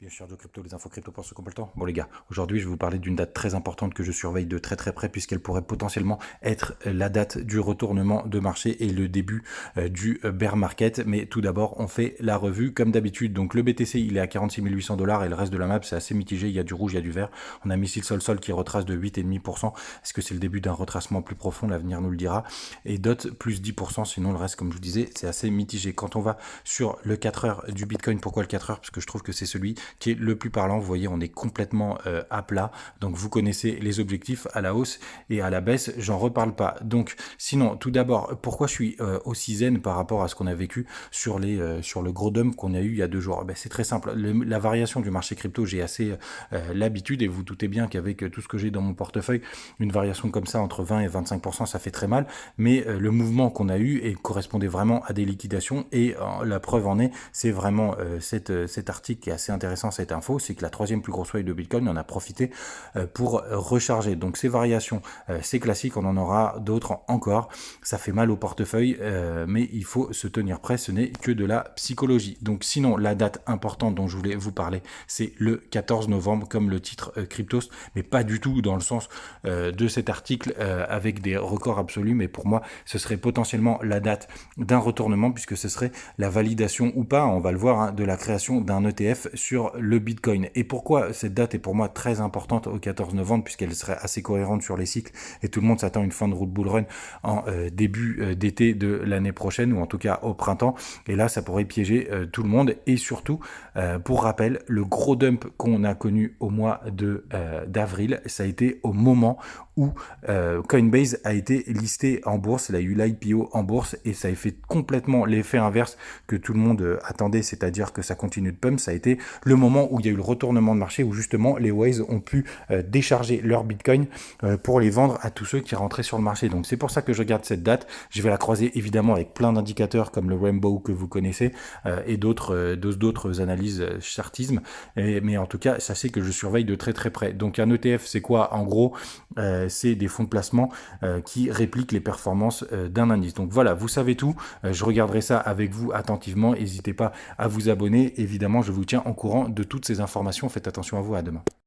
Bien cher Joe Crypto, les infos crypto pour ceux qui ont pas le temps. Bon les gars, aujourd'hui je vais vous parler d'une date très importante que je surveille de très très près puisqu'elle pourrait potentiellement être la date du retournement de marché et le début du bear market. Mais tout d'abord, on fait la revue comme d'habitude. Donc le BTC il est à 46 800 $ et le reste de la map c'est assez mitigé. Il y a du rouge, il y a du vert. On a Missile Sol qui retrace de 8,5%. Est-ce que c'est le début d'un retracement plus profond? L'avenir nous le dira. Et DOT plus 10%. Sinon le reste, comme je vous disais, c'est assez mitigé. Quand on va sur le 4 heures du Bitcoin, pourquoi le 4 heures? Parce que je trouve que c'est celui qui est le plus parlant. Vous voyez, on est complètement à plat. Donc, vous connaissez les objectifs à la hausse et à la baisse. J'en reparle pas. Donc, sinon, tout d'abord, pourquoi je suis aussi zen par rapport à ce qu'on a vécu sur le gros dump qu'on a eu il y a 2 jours? Ben, c'est très simple. La variation du marché crypto, j'ai assez l'habitude et vous doutez bien qu'avec tout ce que j'ai dans mon portefeuille, une variation comme ça entre 20 et 25%, ça fait très mal. Mais le mouvement qu'on a eu correspondait vraiment à des liquidations et la preuve en est, c'est vraiment cet article qui est assez intéressant, cette info, c'est que la troisième plus grosse wave de Bitcoin en a profité pour recharger. Donc ces variations, c'est classique, on en aura d'autres encore. Ça fait mal au portefeuille, mais il faut se tenir prêt, ce n'est que de la psychologie. Donc sinon, la date importante dont je voulais vous parler, c'est le 14 novembre, comme le titre Cryptos, mais pas du tout dans le sens de cet article avec des records absolus, mais pour moi, ce serait potentiellement la date d'un retournement, puisque ce serait la validation ou pas, on va le voir, hein, de la création d'un ETF sur le Bitcoin. Et pourquoi cette date est pour moi très importante au 14 novembre, puisqu'elle serait assez cohérente sur les cycles et tout le monde s'attend à une fin de route bull run en début d'été de l'année prochaine, ou en tout cas au printemps. Et là, ça pourrait piéger tout le monde. Et surtout, pour rappel, le gros dump qu'on a connu au mois d'avril, ça a été au moment où Coinbase a été listé en bourse. Il a eu l'IPO en bourse et ça a fait complètement l'effet inverse que tout le monde attendait, c'est-à-dire que ça continue de pump. Ça a été le moment où il y a eu le retournement de marché, où justement les whales ont pu décharger leur Bitcoin pour les vendre à tous ceux qui rentraient sur le marché. Donc c'est pour ça que je garde cette date. Je vais la croiser évidemment avec plein d'indicateurs comme le Rainbow que vous connaissez et d'autres analyses chartisme. Mais en tout cas, sachez que je surveille de très très près. Donc un ETF, c'est quoi? En gros, c'est des fonds de placement qui répliquent les performances d'un indice. Donc voilà, vous savez tout. Je regarderai ça avec vous attentivement. N'hésitez pas à vous abonner. Évidemment, je vous tiens au courant de toutes ces informations. Faites attention à vous. À demain.